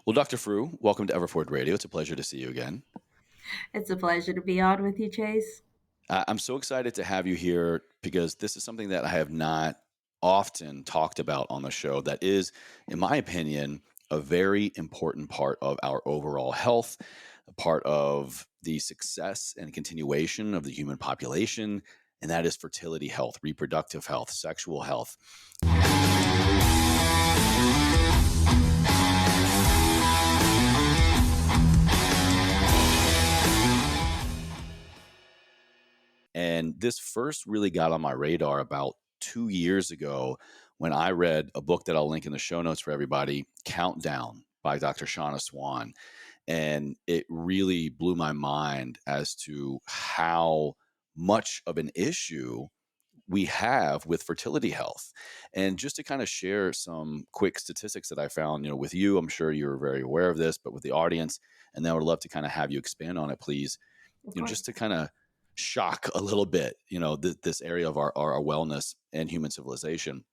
Well, Dr. Fru, welcome to Everford Radio. It's a pleasure to see you again. It's a pleasure to be on with you, Chase. I'm so excited to have you here because this is something that I have not often talked about on the show that is, in my opinion, a very important part of our overall health, a part of the success and continuation of the human population, and that is fertility health, reproductive health, sexual health. And this first really got on my radar about 2 years ago when I read a book that I'll link in the show notes for everybody, Countdown by Dr. Shauna Swan. And it really blew my mind as to how much of an issue we have with fertility health. And just to kind of share some quick statistics that I found, with you, I'm sure you're very aware of this, but with the audience, and then I would love to kind of have you expand on it, please, Of course. just to kind of shock a little bit, this area of our wellness and human civilization.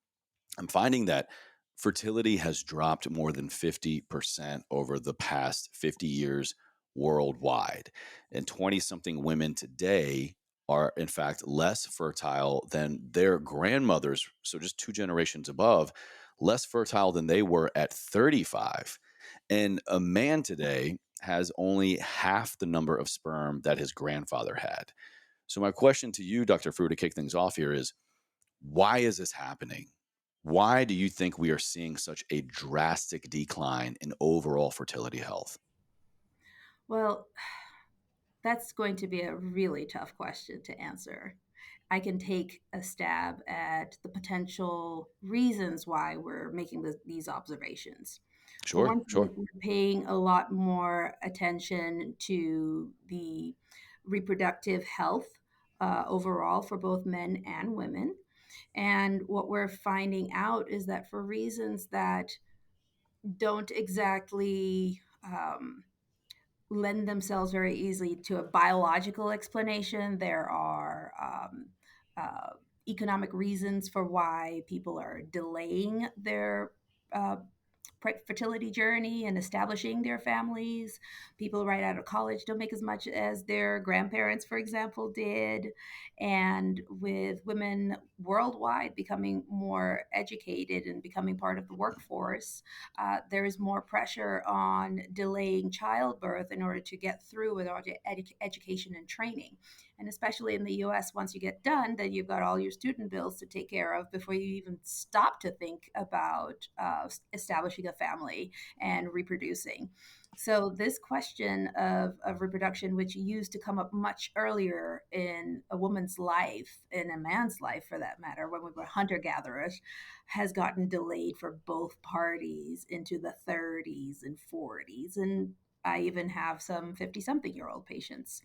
I'm finding that fertility has dropped more than 50% over the past 50 years worldwide. And 20 something women today are, in fact, less fertile than their grandmothers. So just two generations above, less fertile than they were at 35. And a man today has only half the number of sperm that his grandfather had. So, my question to you, Dr. Fru, to kick things off here is, why is this happening? Why do you think we are seeing such a drastic decline in overall fertility health? Well, that's going to be a really tough question to answer. I can take a stab at the potential reasons why we're making these observations. For Sure, one sure. thing, we're paying a lot more attention to the reproductive health overall for both men and women. And what we're finding out is that for reasons that don't exactly lend themselves very easily to a biological explanation. There are uh, economic reasons for why people are delaying their uh, fertility journey and establishing their families. People right out of college don't make as much as their grandparents, for example, did. And with women worldwide becoming more educated and becoming part of the workforce, there is more pressure on delaying childbirth in order to get through with all the education and training. And especially in the US, once you get done, then you've got all your student bills to take care of before you even stop to think about establishing a family and reproducing. So, this question of reproduction, which used to come up much earlier in a woman's life, in a man's life for that matter, when we were hunter gatherers, has gotten delayed for both parties into the 30s and 40s. And I even have some 50 something year old patients.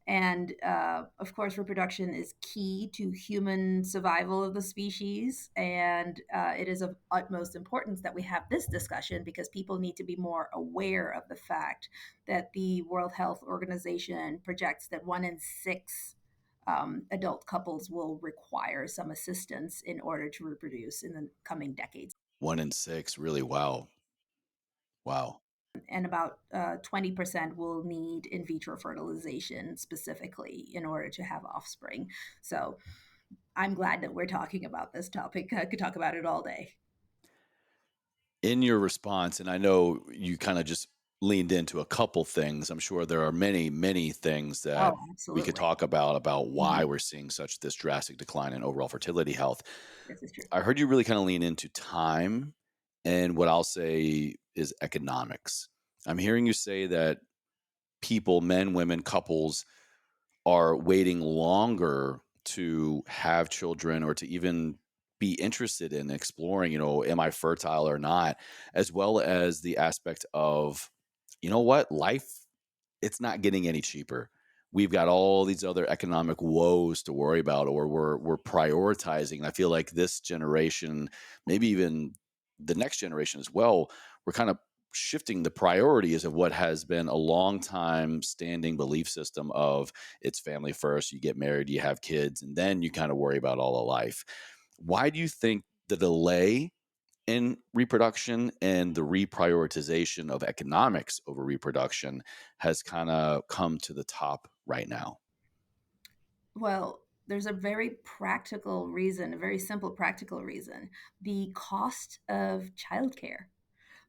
And of course, reproduction is key to human survival of the species. And it is of utmost importance that we have this discussion because people need to be more aware of the fact that the World Health Organization projects that 1 in 6 adult couples will require some assistance in order to reproduce in the coming decades. 1 in 6, really? Wow. Wow. And about 20% will need in vitro fertilization specifically in order to have offspring. So I'm glad that we're talking about this topic. I could talk about it all day. In your response, and I know you kind of just leaned into a couple things. I'm sure there are many, many things that Oh, we could absolutely. talk about Mhm. why we're seeing such this drastic decline in overall fertility health. This is true. I heard you really kind of lean into time and what I'll say is economics. I'm hearing you say that people, men, women, couples, are waiting longer to have children or to even be interested in exploring, am I fertile or not, as well as the aspect of, what, life, it's not getting any cheaper. We've got all these other economic woes to worry about, or we're prioritizing. And I feel like this generation, maybe even the next generation as well, we're kind of shifting the priorities of what has been a long time standing belief system of it's family first, you get married, you have kids, and then you kind of worry about all of life. Why do you think the delay in reproduction, and the reprioritization of economics over reproduction has kind of come to the top right now? Well, there's a very practical reason, a very simple practical reason. The cost of childcare,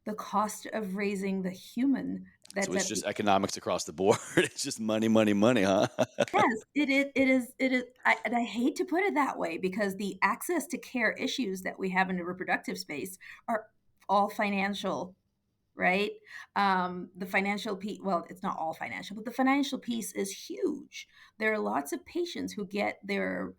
the cost of raising the human So that's it's at just the economics across the board. It's just money, money, money, huh? yes, it is, and I hate to put it that way because the access to care issues that we have in the reproductive space are all financial, right? The financial piece, well, it's not all financial, but the financial piece is huge. There are lots of patients who get their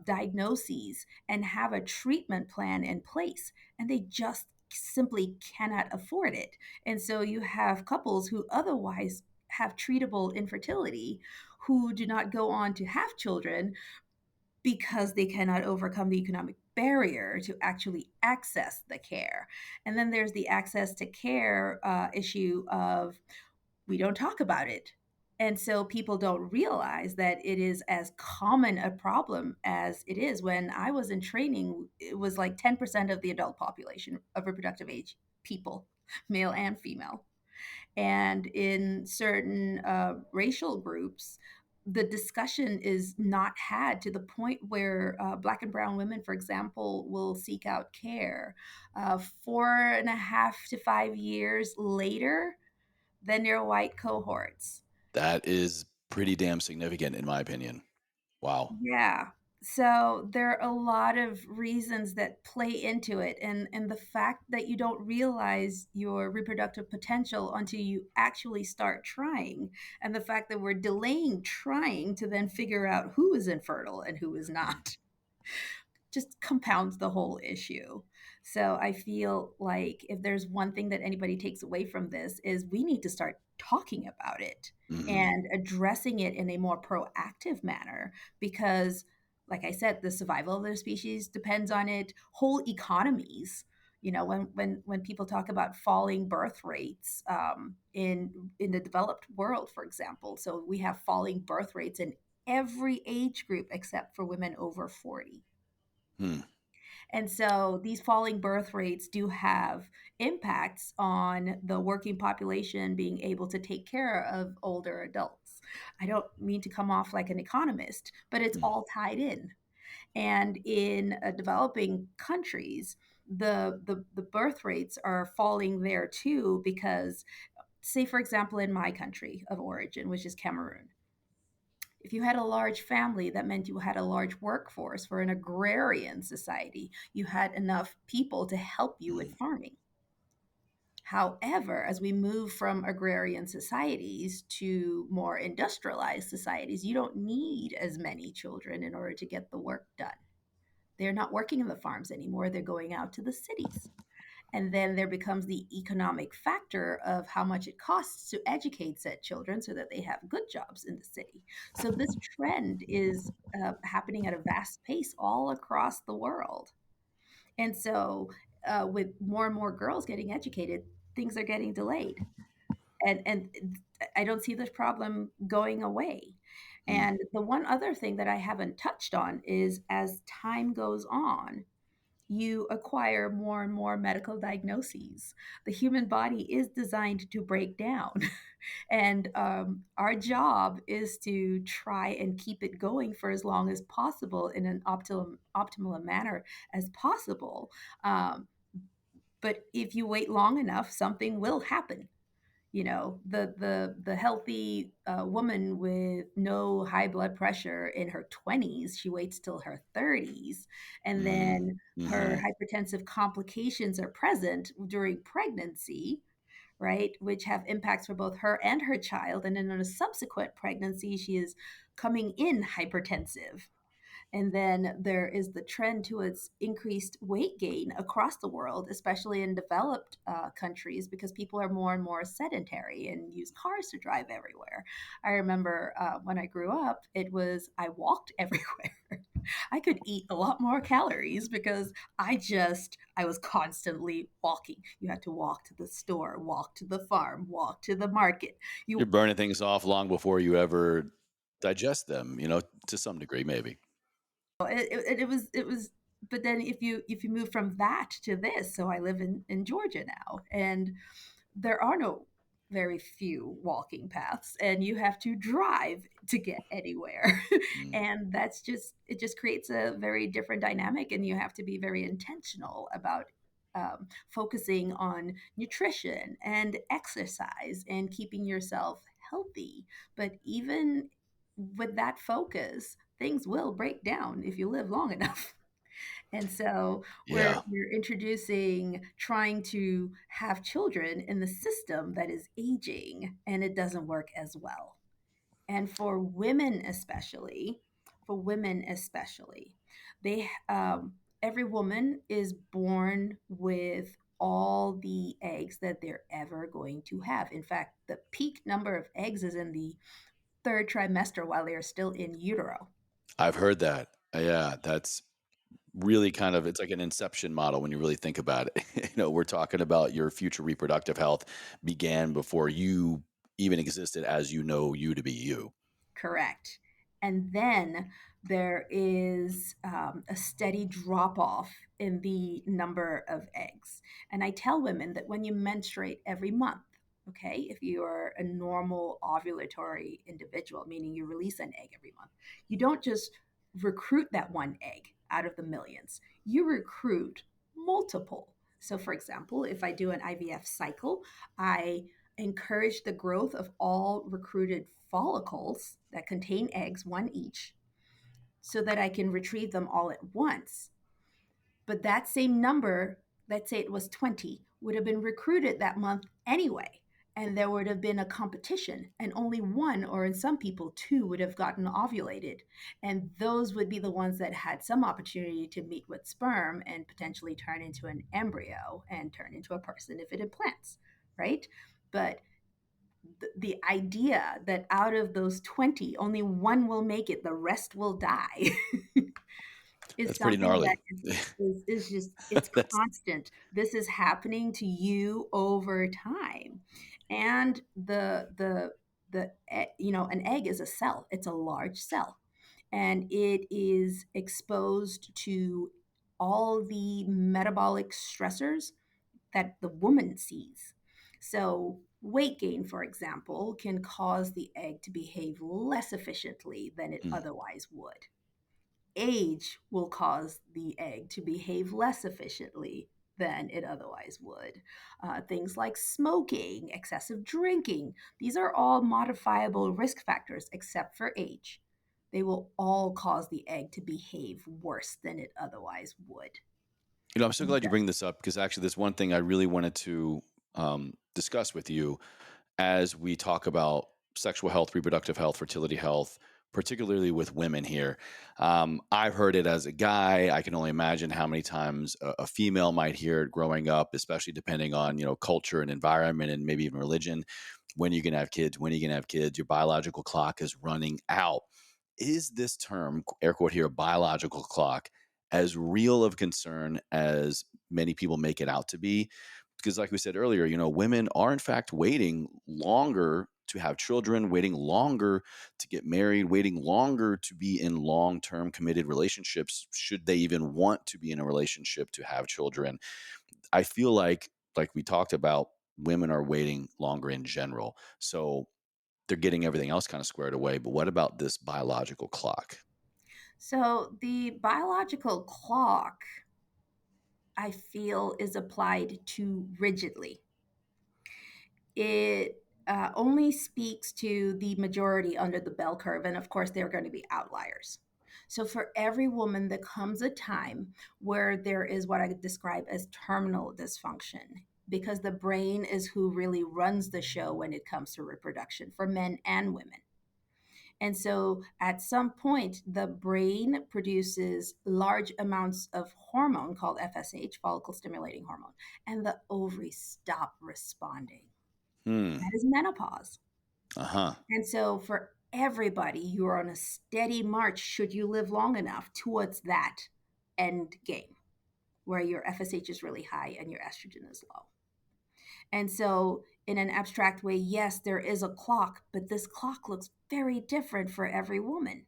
diagnoses and have a treatment plan in place, and they just simply cannot afford it. And so you have couples who otherwise have treatable infertility who do not go on to have children because they cannot overcome the economic barrier to actually access the care. And then there's the access to care issue of we don't talk about it. And so people don't realize that it is as common a problem as it is. When I was in training, it was like 10% of the adult population of reproductive age people, male and female. And in certain racial groups, the discussion is not had to the point where Black and Brown women, for example, will seek out care 4.5 to 5 years later than their white cohorts. That is pretty damn significant, in my opinion. Wow. Yeah. So there are a lot of reasons that play into it, and the fact that you don't realize your reproductive potential until you actually start trying, and the fact that we're delaying trying to then figure out who is infertile and who is not just compounds the whole issue. So I feel like if there's one thing that anybody takes away from this is we need to start talking about it Mhm. and addressing it in a more proactive manner because like I said, the survival of the species depends on it. Whole economies, when people talk about falling birth rates in the developed world, for example, so we have falling birth rates in every age group except for women over 40. Hmm. And so these falling birth rates do have impacts on the working population being able to take care of older adults. I don't mean to come off like an economist, but it's Mm. all tied in. And in developing countries, the birth rates are falling there too because, say, for example, in my country of origin, which is Cameroon, if you had a large family, that meant you had a large workforce. For an agrarian society, you had enough people to help you with Mm. farming. However, as we move from agrarian societies to more industrialized societies, you don't need as many children in order to get the work done. They're not working in the farms anymore, they're going out to the cities. And then there becomes the economic factor of how much it costs to educate said children so that they have good jobs in the city. So this trend is happening at a vast pace all across the world. And so, with more and more girls getting educated, things are getting delayed. And I don't see this problem going away. Mm. And the one other thing that I haven't touched on is as time goes on, you acquire more and more medical diagnoses. The human body is designed to break down. And our job is to try and keep it going for as long as possible in an optimal manner as possible. Um, but if you wait long enough, something will happen. The healthy woman with no high blood pressure in her 20s, she waits till her 30s, and Mm. then her Mhm. hypertensive complications are present during pregnancy, right, which have impacts for both her and her child, and then in a subsequent pregnancy she is coming in hypertensive. And then there is the trend towards increased weight gain across the world, especially in developed countries, because people are more and more sedentary and use cars to drive everywhere. I remember when I grew up, I walked everywhere. I could eat a lot more calories because I was constantly walking. You had to walk to the store, walk to the farm, walk to the market. You're You burning things off long before you ever digest them, to some degree, maybe. it was but then if you move from that to this, so I live in Georgia now, and there are no very few walking paths, and you have to drive to get anywhere. Mm. And that's just, it just creates a very different dynamic, and you have to be very intentional about focusing on nutrition and exercise and keeping yourself healthy. But even with that focus, things will break down if you live long enough. And so Yeah. we're introducing trying to have children in the system that is aging, and it doesn't work as well. And for women especially, they every woman is born with all the eggs that they're ever going to have. In fact, the peak number of eggs is in the third trimester while they are still in utero. I've heard that. Yeah, that's really kind of, it's like an inception model when you really think about it. We're talking about your future reproductive health began before you even existed as you know you to be you. Correct. And then there is a steady drop off in the number of eggs. And I tell women that when you menstruate every month, okay, if you are a normal ovulatory individual, meaning you release an egg every month, you don't just recruit that one egg out of the millions, you recruit multiple. So, for example, if I do an IVF cycle, I encourage the growth of all recruited follicles that contain eggs, one each, so that I can retrieve them all at once. But that same number, let's say it was 20, would have been recruited that month anyway. And there would have been a competition, and only one, or in some people, two, would have gotten ovulated. And those would be the ones that had some opportunity to meet with sperm and potentially turn into an embryo and turn into a person if it implants, right? But the idea that out of those 20 only one will make it, the rest will die, is That's pretty something that gnarly. is just, it's That's constant. This is happening to you over time. And an egg is a cell, it's a large cell, and it is exposed to all the metabolic stressors that the woman sees. So, weight gain, for example, can cause the egg to behave less efficiently than it mm. otherwise would. Age will cause the egg to behave less efficiently than it otherwise would. Things like smoking, excessive drinking, these are all modifiable risk factors except for age. They will all cause the egg to behave worse than it otherwise would. I'm so glad you bring this up because actually, there's one thing I really wanted to discuss with you as we talk about sexual health, reproductive health, fertility health, particularly with women here. I've heard it as a guy. I can only imagine how many times a female might hear it growing up, especially depending on culture and environment and maybe even religion. When are you gonna have kids? When are you gonna have kids? Your biological clock is running out. Is this term, air quote here, biological clock, as real of concern as many people make it out to be? Because like we said earlier, women are in fact waiting longer to have children, waiting longer to get married, waiting longer to be in long-term committed relationships, should they even want to be in a relationship to have children. I feel like we talked about, women are waiting longer in general. So they're getting everything else kind of squared away. But what about this biological clock? So, the biological clock, I feel, is applied too rigidly. It only speaks to the majority under the bell curve. And of course, there are going to be outliers. So, for every woman, there comes a time where there is what I could describe as terminal dysfunction, because the brain is who really runs the show when it comes to reproduction for men and women. And so at some point, the brain produces large amounts of hormone called FSH, follicle stimulating hormone, and the ovaries stop responding. Hmm. That is menopause. Uh-huh. And so for everybody, you're on a steady march, should you live long enough, towards that end game where your FSH is really high and your estrogen is low. And so, in an abstract way, yes, there is a clock, but this clock looks very different for every woman.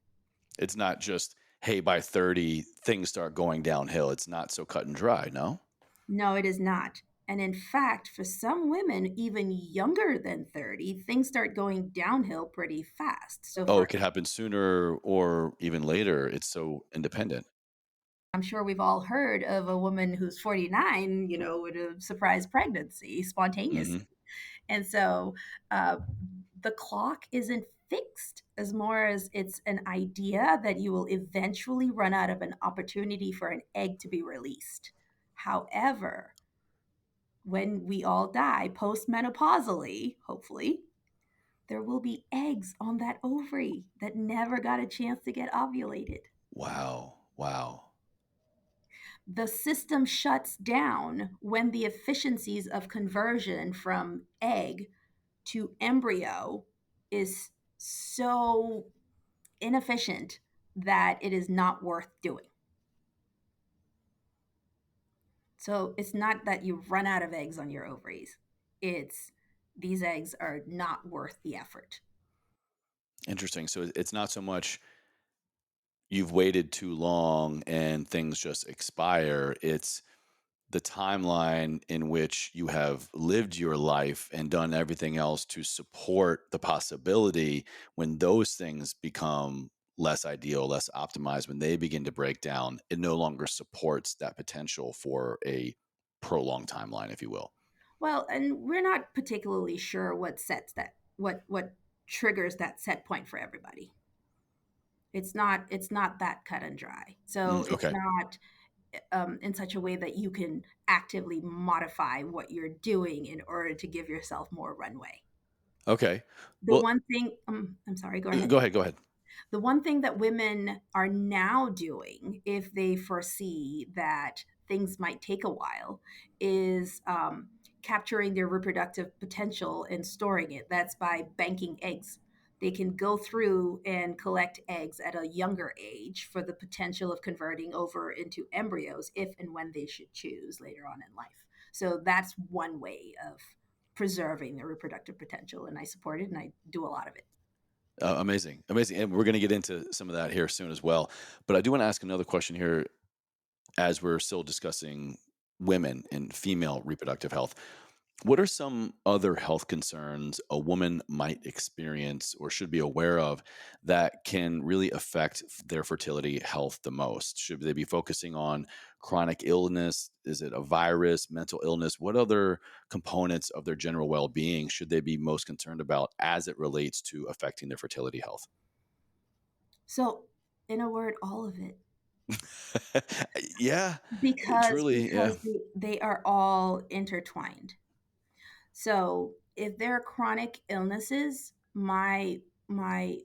It's not just, hey, by 30, things start going downhill. It's not so cut and dry, no? No, it is not. And in fact, for some women, even younger than 30, things start going downhill pretty fast. So, Oh, for it could happen sooner or even later. It's so independent. I'm sure we've all heard of a woman who's 49, with a surprise pregnancy Mhm. spontaneously. And so uh, the clock isn't fixed as more as it's an idea that you will eventually run out of an opportunity for an egg to be released. However, when we all die postmenopausally, hopefully, there will be eggs on that ovary that never got a chance to get ovulated. Wow. Wow. The system shuts down when the efficiencies of conversion from egg to embryo is so inefficient that it is not worth doing. So it's not that you run out of eggs on your ovaries. It's these eggs are not worth the effort. Interesting. So it's not so much you've waited too long and things just expire. It's the timeline in which you have lived your life and done everything else to support the possibility when those things become less ideal, less optimized, when they begin to break down, it no longer supports that potential for a prolonged timeline, if you will. Well, and we're not particularly sure what sets that what triggers that set point for everybody. It's not that cut and dry. So it's Okay. not in such a way that you can actively modify what you're doing in order to give yourself more runway. Okay. The Well, one thing, I'm sorry, go ahead. go ahead. Go ahead. The one thing that women are now doing, if they foresee that things might take a while, is capturing their reproductive potential and storing it. That's by banking eggs. They can go through and collect eggs at a younger age for the potential of converting over into embryos if and when they should choose later on in life. So that's one way of preserving their reproductive potential, and I support it and I do a lot of it. Amazing. Amazing. And we're going to get into some of that here soon as well. But I do want to ask another question here as we're still discussing women and female reproductive health. What are some other health concerns a woman might experience or should be aware of that can really affect their fertility health the most? Should they be focusing on chronic illness? Is it a virus, mental illness? What other components of their general well being should they be most concerned about as it relates to affecting their fertility health? So, in a word, all of it. Yeah, because truly. Yeah. because they are all intertwined. So if there are chronic illnesses, my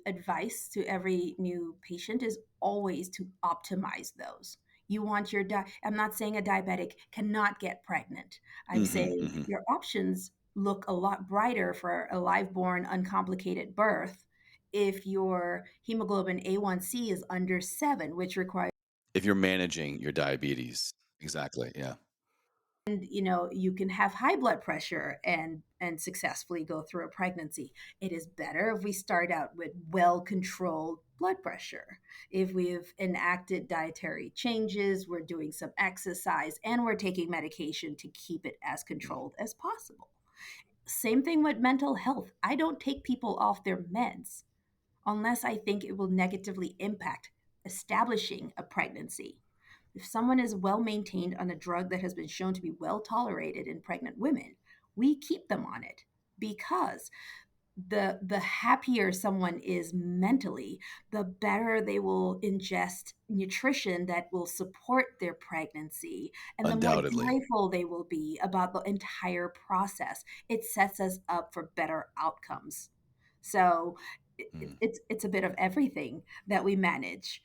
advice to every new patient is always to optimize those. You want your I'm not saying a diabetic cannot get pregnant. I'm Hmm, saying hmm. your options look a lot brighter for a live born uncomplicated birth if your hemoglobin A1C is under 7, which requires If you're managing your diabetes. Exactly. Yeah. you can have high blood pressure and successfully go through a pregnancy. It is better if we start out with well controlled blood pressure. If we've enacted dietary changes, we're doing some exercise, and we're taking medication to keep it as controlled as possible. Same thing with mental health. I don't take people off their meds unless I think it will negatively impact establishing a pregnancy. If someone is well maintained on a drug that has been shown to be well tolerated in pregnant women, we keep them on it because the happier someone is mentally, the better they will ingest nutrition that will support their pregnancy, and the more Undoubtedly. joyful they will be about the entire process. It sets us up for better outcomes. So Mm. it's a bit of everything that we manage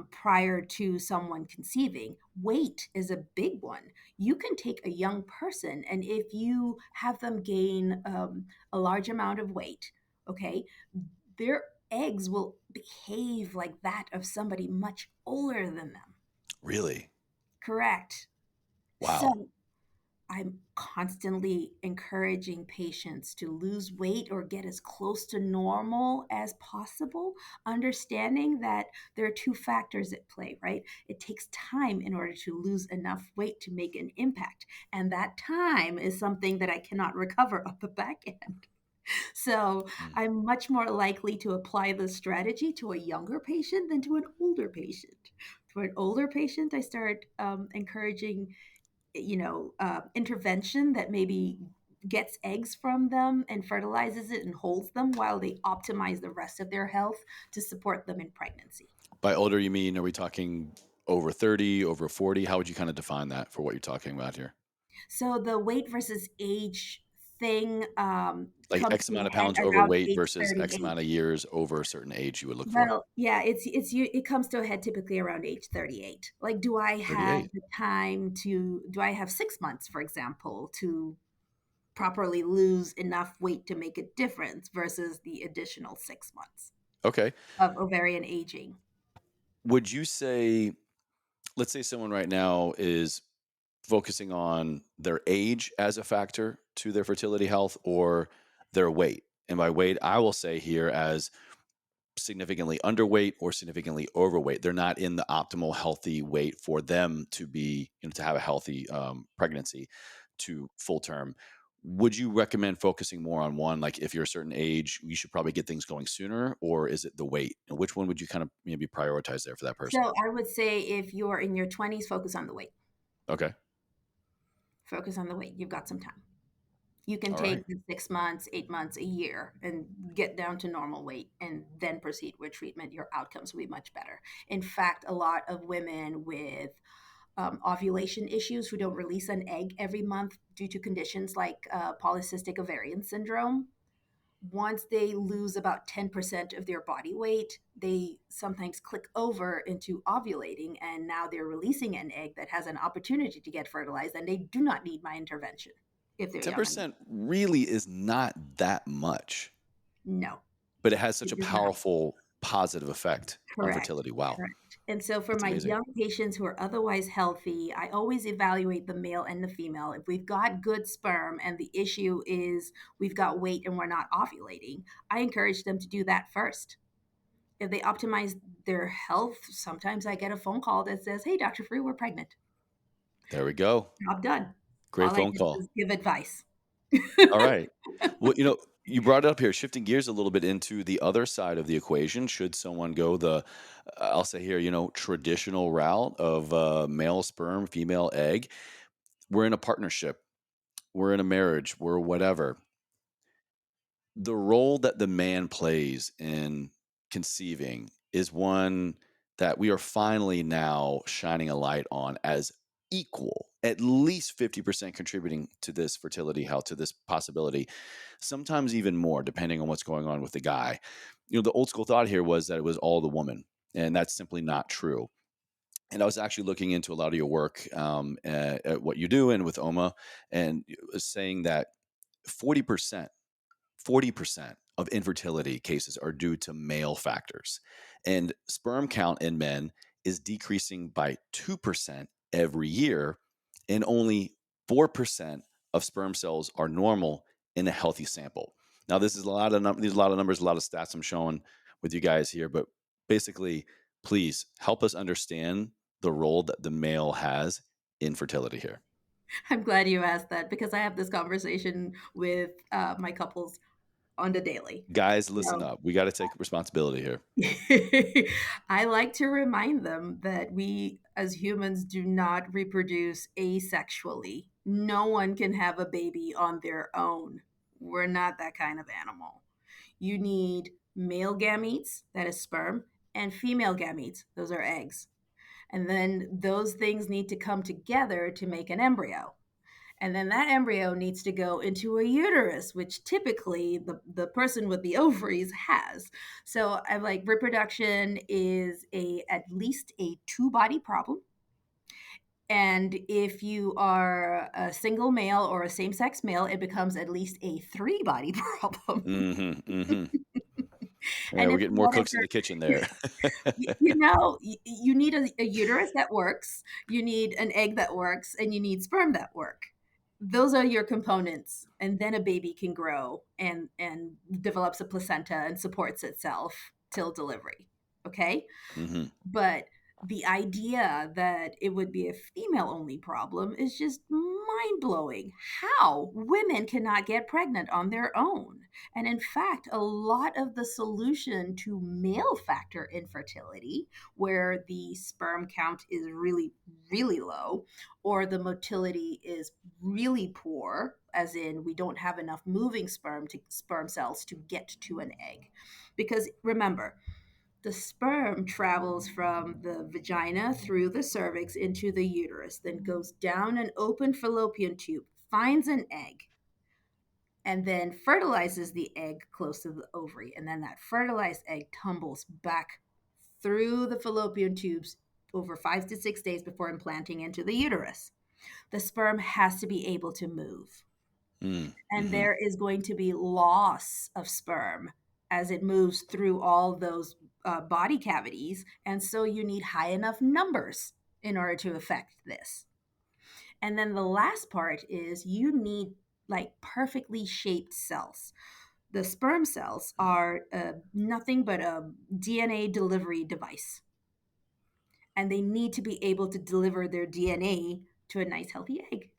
prior to someone conceiving. Weight is a big one. You can take a young person, and if you have them gain a large amount of weight, okay, their eggs will behave like that of somebody much older than them. Really? Correct. Wow. So I'm constantly encouraging patients to lose weight or get as close to normal as possible, understanding that there are two factors at play, right? It takes time in order to lose enough weight to make an impact. And that time is something that I cannot recover on the back end. So Mm. I'm much more likely to apply this strategy to a younger patient than to an older patient. For an older patient, I start encouraging, intervention that maybe gets eggs from them and fertilizes it and holds them while they optimize the rest of their health to support them in pregnancy. By older, you mean, are we talking over 30, over 40? How would you kind of define that for what you're talking about here? So the weight versus age thing Like comes X to amount a of head pounds around overweight age versus X 38. amount of years over a certain age you would look for? Well, yeah, it comes to a head typically around age 38. Like, do I have 38. the time to do I have 6 months, for example, to properly lose enough weight to make a difference versus the additional 6 months Okay. of ovarian aging? Would you say, let's say someone right now is focusing on their age as a factor to their fertility health or their weight? And by weight, I will say here as significantly underweight or significantly overweight. They're not in the optimal healthy weight for them to be, to have a healthy pregnancy to full term. Would you recommend focusing more on one? Like if you're a certain age, you should probably get things going sooner, or is it the weight? And which one would you kind of maybe prioritize there for that person? So, I would say if you're in your 20s, focus on the weight. Okay. Focus on the weight. You've got some time. You can All take right. the 6 months, 8 months, a year, and get down to normal weight and then proceed with treatment. Your outcomes will be much better. In fact, a lot of women with ovulation issues who don't release an egg every month due to conditions like polycystic ovarian syndrome, once they lose about 10% of their body weight, they sometimes click over into ovulating, and now they're releasing an egg that has an opportunity to get fertilized, and they do not need my intervention if they're young enough. 10% really is not that much, No, but it has such a it does not. powerful positive effect on Correct. fertility. Wow. Correct. And so for That's my amazing. young patients who are otherwise healthy, I always evaluate the male and the female. If we've got good sperm and the issue is we've got weight and we're not ovulating, I encourage them to do that first. If they optimize their health, sometimes I get a phone call that says, "Hey, Dr. Free, we're pregnant." There we go. Job done. Great All I phone did call. was give advice. All right. Well, you brought it up here, shifting gears a little bit into the other side of the equation. Should someone go the, I'll say here, traditional route of male sperm, female egg, we're in a partnership, we're in a marriage, we're whatever. The role that the man plays in conceiving is one that we are finally now shining a light on as equal, at least 50% contributing to this fertility health, to this possibility, sometimes even more, depending on what's going on with the guy. The old school thought here was that it was all the woman, and that's simply not true. And I was actually looking into a lot of your work, at what you do and with OMA, and it was saying that 40% 40% of infertility cases are due to male factors. And sperm count in men is decreasing by 2% every year, and only 4% of sperm cells are normal in a healthy sample. Now, this is these are a lot of numbers, a lot of stats I'm showing with you guys here, but basically, please help us understand the role that the male has in fertility here. I'm glad you asked that because I have this conversation with my couples on the daily. Guys, listen So up. We got to take responsibility here. I like to remind them that we as humans do not reproduce asexually. No one can have a baby on their own. We're not that kind of animal. You need male gametes, that is sperm, and female gametes, those are eggs. And then those things need to come together to make an embryo. And then that embryo needs to go into a uterus, which typically the person with the ovaries has. So I'm like, reproduction is at least a two body problem. And if you are a single male or a same sex male, it becomes at least a three body problem. Mhm, mhm. Yeah, And we're if getting more cooks in whatever, the kitchen there. you need a uterus that works, you need an egg that works, and you need sperm that work. those are your components, and then a baby can grow and develops a placenta and supports itself till delivery. Okay. Hmm. But the idea that it would be a female only problem is just mind blowing. How women cannot get pregnant on their own. And in fact, a lot of the solution to male factor infertility, where the sperm count is really, really low, or the motility is really poor, as in we don't have enough moving sperm cells to get to an egg. Because remember, the sperm travels from the vagina through the cervix into the uterus, then goes down an open fallopian tube, finds an egg, and then fertilizes the egg close to the ovary. And then that fertilized egg tumbles back through the fallopian tubes over 5 to 6 days before implanting into the uterus. The sperm has to be able to move, and Mm-hmm. there is going to be loss of sperm as it moves through all those body cavities. And so you need high enough numbers in order to affect this. And then the last part is you need like perfectly shaped cells. The sperm cells are nothing but a DNA delivery device, and they need to be able to deliver their DNA to a nice, healthy egg.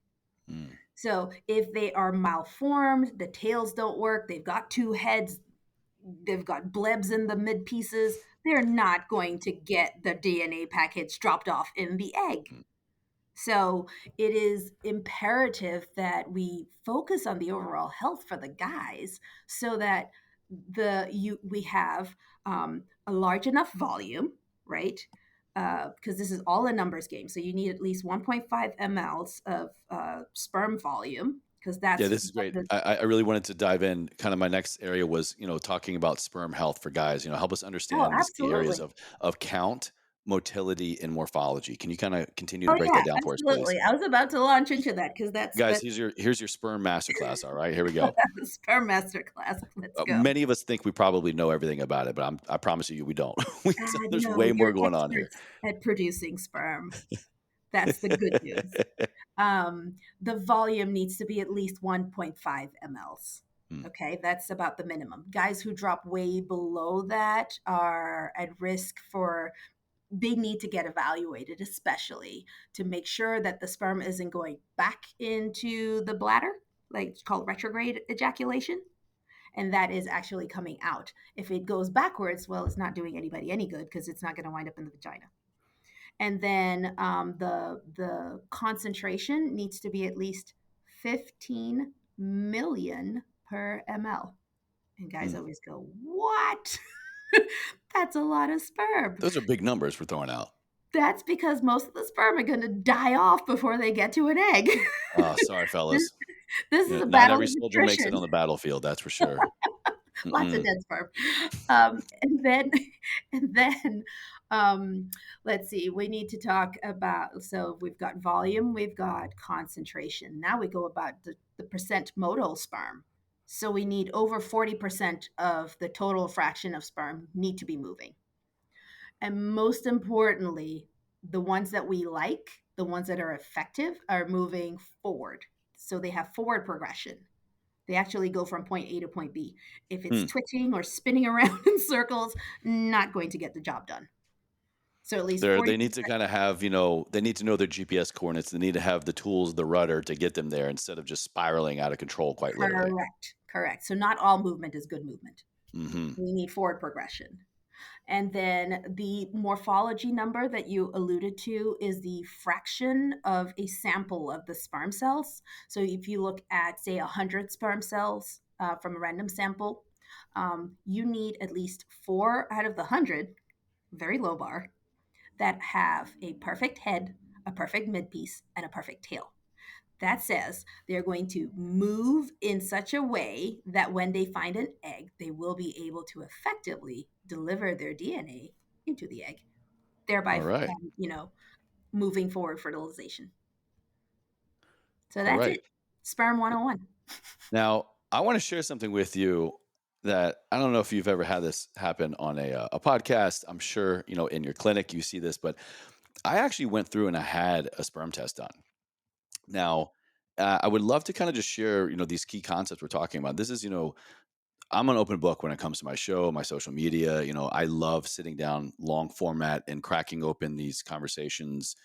Mm. So if they are malformed, the tails don't work, they've got two heads, they've got blebs in the mid pieces, they're not going to get the DNA package dropped off in the egg. So it is imperative that we focus on the overall health for the guys, so that we have a large enough volume, right? Because this is all a numbers game, so you need at least 1.5 mLs of sperm volume, because Yeah, that's this is what great. the I really wanted to dive in. Kind of my next area was, talking about sperm health for guys. Help us oh, understand these key areas absolutely. of count, motility, and morphology. Can you kind of continue to Oh break yeah, that down for us, please? absolutely. I was about to launch into that because Guys, that's here's your sperm masterclass. All right, here we go. the sperm masterclass. Let's go. Many of us think we probably know everything about it, but I promise you, we don't. There's No, way more you're going on here. experts at producing sperm. That's the good news. The volume needs to be at least 1.5 mLs. Hmm. Okay, that's about the minimum. Guys who drop way below that are at risk for, they need to get evaluated, especially to make sure that the sperm isn't going back into the bladder, like it's called retrograde ejaculation, and that is actually coming out. If it goes backwards, well, it's not doing anybody any good because it's not going to wind up in the vagina. And then the concentration needs to be at least 15 million per ml. And guys Hmm. always go, "What? That's a lot of sperm." Those are big numbers we're throwing out. That's because most of the sperm are going to die off before they get to an egg. Oh, sorry, this, fellas. this is a Not battle every of soldier makes it attrition. on the battlefield. That's for sure. Lots of Mm-mm. dead sperm. And then, and then, um, let's see. We need to talk about. So we've got volume, we've got concentration. Now we go about the percent motile sperm. So we need over 40% of the total fraction of sperm need to be moving. And most importantly, the ones that we like, the ones that are effective, are moving forward. So they have forward progression. They actually go from point A to point B. If it's Hmm. twitching or spinning around in circles, not going to get the job done. So at least They need to 40%. kind of have, they need to know their GPS coordinates. They need to have the tools, the rudder to get them there instead of just spiraling out of control, quite literally. Correct. Correct. So not all movement is good movement. Hmm. We need forward progression. And then the morphology number that you alluded to is the fraction of a sample of the sperm cells. So if you look at, say, 100 sperm cells from a random sample, you need at least 4 out of the 100, very low bar, that have a perfect head, a perfect midpiece, and a perfect tail. That says they're going to move in such a way that when they find an egg, they will be able to effectively deliver their DNA into the egg, All thereby, right. moving forward fertilization. So All that's right. it. Sperm 101. Now, I want to share something with you that I don't know if you've ever had this happen on a podcast. I'm sure, in your clinic you see this, but I actually went through and I had a sperm test done. Now, I would love to kind of just share, these key concepts we're talking about. This is, I'm an open book when it comes to my show, my social media. I love sitting down long format and cracking open these conversations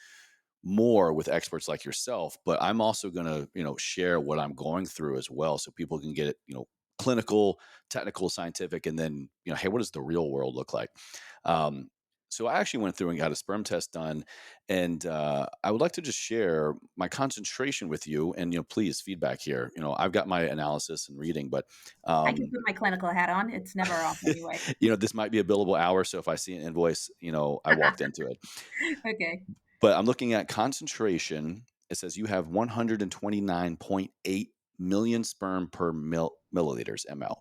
more with experts like yourself. But I'm also going to, share what I'm going through as well so people can get it, clinical, technical, scientific, and then, hey, what does the real world look like? Um, so I actually went through and got a sperm test done, and I would like to just share my concentration with you. And please feedback here. I've got my analysis and reading, but I can um, put my clinical hat on. It's never off anyway. this might be a billable hour. So if I see an invoice, I walked into it. Okay. But I'm looking at concentration. It says you have 129.8 million sperm per milliliters ml.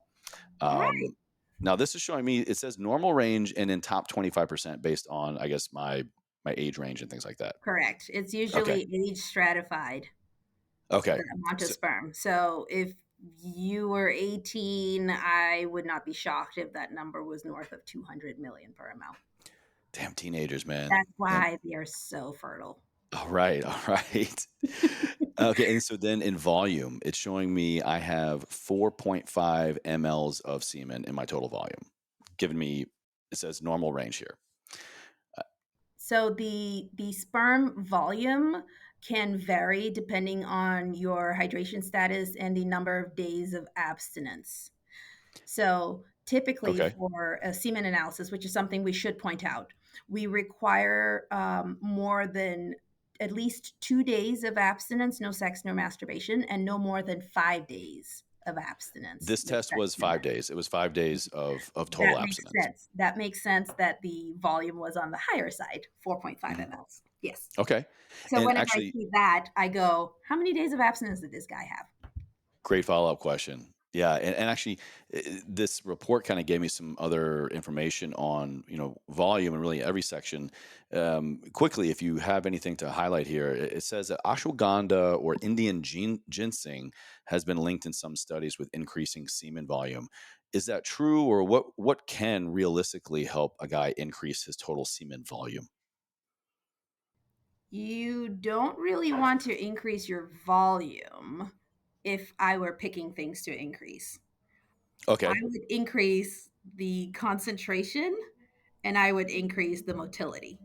All right. Um, Now this is showing me it says normal range and in top 25% based on I guess my age range and things like that. Correct. It's Okay. usually age stratified, Okay. the amount of So, sperm. So if you were 18, I would not be shocked if that number was north of 200 million per ml. damn teenagers, man. That's And why they are so fertile. all right, all right. Okay, and so then in volume, it's showing me I have 4.5 mLs of semen in my total volume, giving me it says normal range here. Uh, So the sperm volume can vary depending on your hydration status and the number of days of abstinence. So typically Okay. for a semen analysis, which is something we should point out, we require more than at least 2 days of abstinence, no sex, no masturbation, and no more than 5 days of abstinence This with test sex, was no 5 days. It was 5 days of that total makes abstinence. sense. That makes sense that the volume was on the higher side, 4.5 Mhm. mLs. Yes. Okay. So And whenever I actually, see that, I go, how many days of abstinence did this guy have? great follow-up question. Yeah, and actually, this report kind of gave me some other information on volume and really every section. Quickly, if you have anything to highlight here, it says that ashwagandha or Indian ginseng has been linked in some studies with increasing semen volume. Is that true, or what can realistically help a guy increase his total semen volume? You don't really want to increase your volume if I were picking things to increase. I Okay, would increase the concentration and I would increase the motility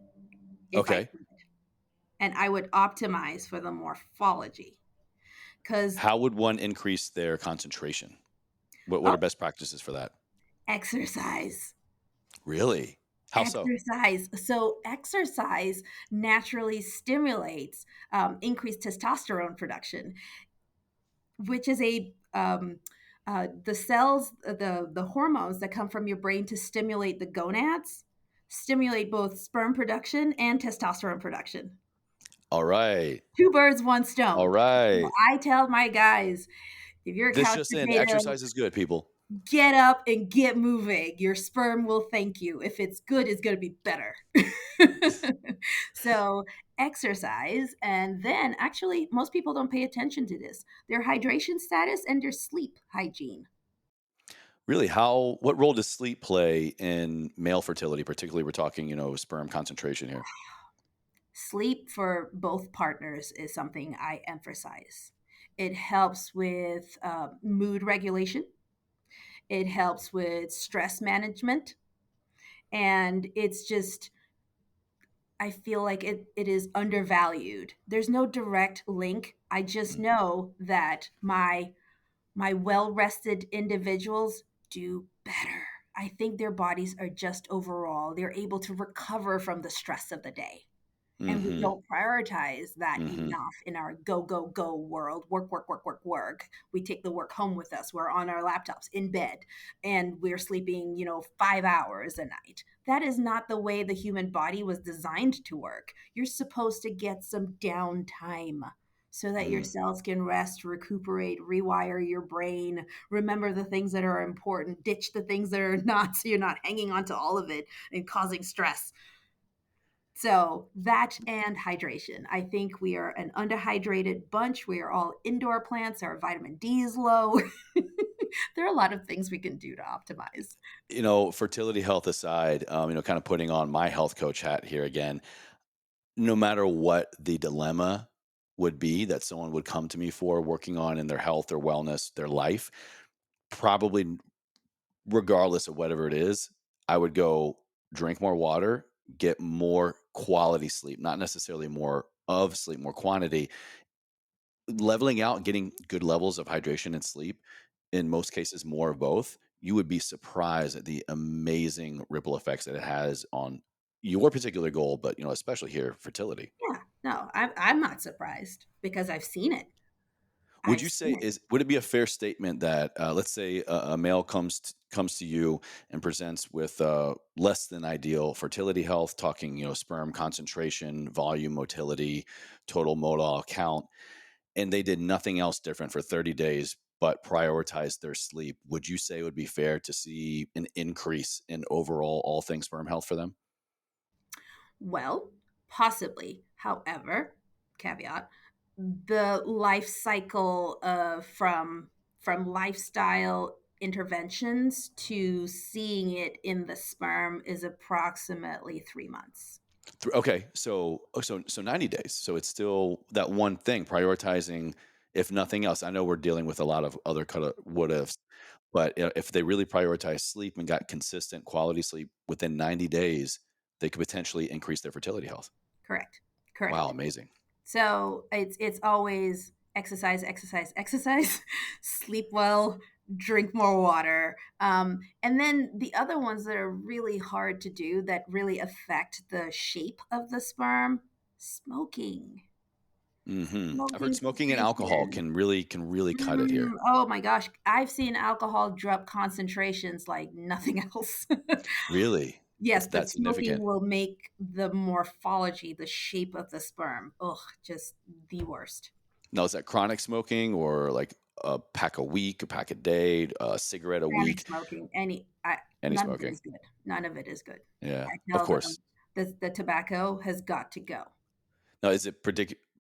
if I okay. could. And I would optimize for the morphology because How would one increase their concentration? What oh, are best practices for that? exercise. Really? How so? Exercise. So, exercise naturally stimulates increased testosterone production, which is the cells, the hormones that come from your brain to stimulate the gonads, stimulate both sperm production and testosterone production. All right. Two birds, one All stone. So right. I tell my guys, if you're a This couch just in, potato, exercise is good, people. get up and get moving. Your sperm will thank you. If it's good, it's going to be better. So, exercise. And then, actually, most people don't pay attention to this, their hydration status and their sleep hygiene. Really, what role does sleep play in male fertility? Particularly, we're talking, sperm concentration here. Sleep for both partners is something I emphasize. It helps with mood regulation, it helps with stress management, and it's just, I feel like it is undervalued. There's no direct link. I just Mm, know that my well-rested individuals do better. I think their bodies are just overall, they're able to recover from the stress of the day. And we mhm, don't prioritize that mhm. enough in our go, go, go world. Work, work, work, work, work. We take the work home with us. We're on our laptops in bed and we're sleeping, 5 hours a night. That is not the way the human body was designed to work. You're supposed to get some downtime so that your Mm. cells can rest, recuperate, rewire your brain, remember the things that are important, ditch the things that are not, so you're not hanging on to all of it and causing stress. So that and hydration. I think we are an underhydrated bunch. We are all indoor plants. Our vitamin D is low. There are a lot of things we can do to optimize. Fertility health aside, kind of putting on my health coach hat here again. No matter what the dilemma, would be that someone would come to me for working on in their health, their wellness, their life, probably regardless of whatever it is, I would go drink more water, get more quality sleep, not necessarily more of sleep, more quantity, leveling out and getting good levels of hydration and sleep, in most cases, more of both. You would be surprised at the amazing ripple effects that it has on your particular goal, but especially here, fertility. Yeah, no, I'm not surprised because I've seen it. Would I've you seen say it. is would it be a fair statement that let's say a male comes to you and presents with less than ideal fertility health, talking sperm concentration, volume, motility, total motile count, and they did nothing else different for 30 days but prioritized their sleep? Would you say it would be fair to see an increase in overall all things sperm health for them? Well, possibly. However, caveat, the life cycle from lifestyle interventions to seeing it in the sperm is approximately 3 months. Okay, so 90 days. So it's still that one thing, prioritizing, if nothing else. I know we're dealing with a lot of other kind of what ifs, but if they really prioritize sleep and got consistent quality sleep within 90 days, they could potentially increase their fertility health. Correct. Wow, Correct. amazing. So it's always exercise, exercise, exercise, sleep well, drink more water. And then the other ones that are really hard to do that really affect the shape of the sperm, smoking. I've heard Smoking smoking and alcohol cessation. can really cut it here. Oh my gosh. I've seen alcohol drop concentrations like nothing else. Really, Yes, it's but that smoking significant. will make the morphology, the shape of the sperm, ugh, just the worst. Now, is that chronic smoking or like a pack a week, a pack a day, a cigarette a Chronic week? smoking, Any none of it smoking? is good. None of it is good. Yeah, I of tell them course. the tobacco has got to go. Now, is it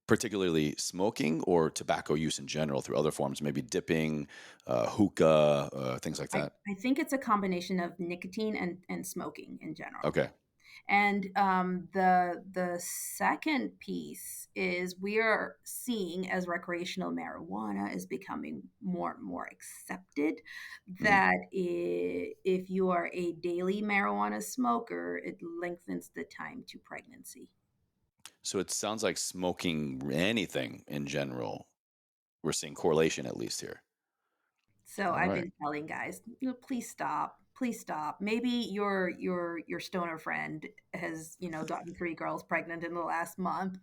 particularly smoking or tobacco use in general through other forms, maybe dipping, hookah, things like that? I think it's a combination of nicotine and smoking in general. Okay. And the second piece is we are seeing as recreational marijuana is becoming more and more accepted Mhm. that if you are a daily marijuana smoker, it lengthens the time to pregnancy. So it sounds like smoking anything in general, we're seeing correlation at least here. So All I've right. been telling guys, please stop. Please stop. Maybe your stoner friend has, gotten 3 girls pregnant in the last month,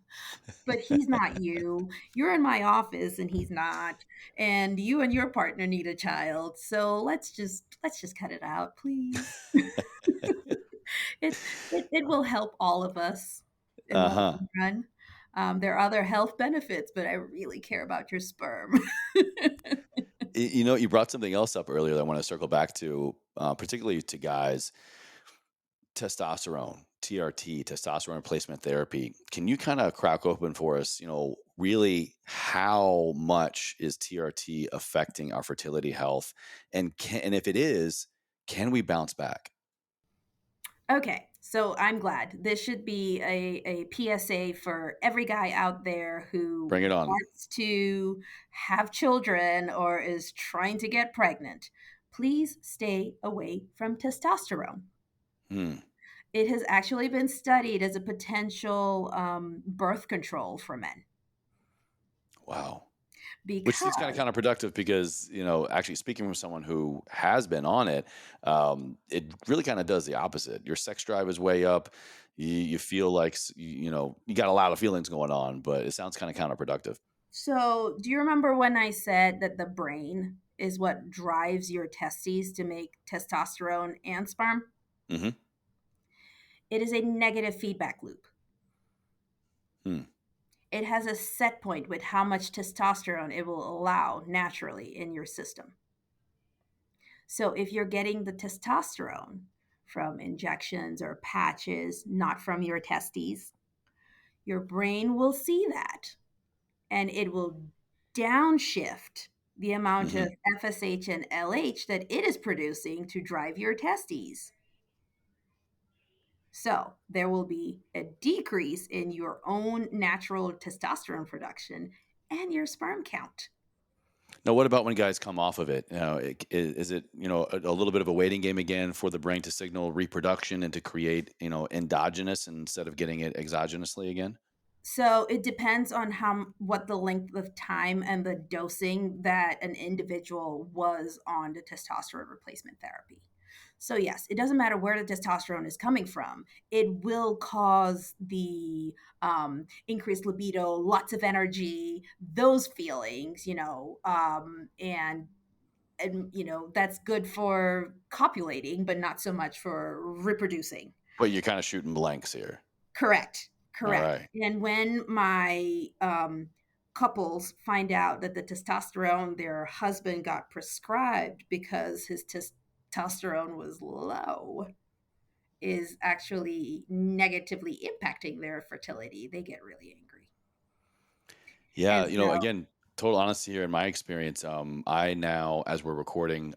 but he's not you. You're in my office and he's not. And you and your partner need a child. So let's just cut it out, please. It it will help all of us in the Uh-huh. long run. There are other health benefits, but I really care about your sperm. You brought something else up earlier that I want to circle back to, particularly to guys. Testosterone, TRT, testosterone replacement therapy. Can you kind of crack open for us, really how much is TRT affecting our fertility health? And if it is, can we bounce back? Okay, so I'm glad. This should be a PSA for every guy out there who Bring it on. wants to have children or is trying to get pregnant. Please stay away from testosterone. Hmm. It has actually been studied as a potential birth control for men Wow. Which seems kind of because counterproductive because, actually speaking from someone who has been on it, it really kind of does the opposite. Your sex drive is way up. You feel like, you got a lot of feelings going on, but it sounds kind of counterproductive. so do you remember when I said that the brain is what drives your testes to make testosterone and sperm? Hmm. It is a negative feedback loop. Hmm. It has a set point with how much testosterone it will allow naturally in your system. So if you're getting the testosterone from injections or patches, not from your testes, your brain will see that and it will downshift the amount Hmm. of FSH and LH that it is producing to drive your testes. So there will be a decrease in your own natural testosterone production and your sperm count. Now, what about when guys come off of it? Is it a little bit of a waiting game again for the brain to signal reproduction and to create endogenous instead of getting it exogenously again? So it depends on what the length of time and the dosing that an individual was on the testosterone replacement therapy. So yes, it doesn't matter where the testosterone is coming from. It will cause the increased libido, lots of energy, those feelings, and that's good for copulating, but not so much for reproducing. But you're kind of shooting blanks here. Correct. All Correct. right. And when my couples find out that the testosterone their husband got prescribed because his testosterone was low is actually negatively impacting their fertility, they get really angry. Yeah, And so, again, total honesty here in my experience, I now, as we're recording,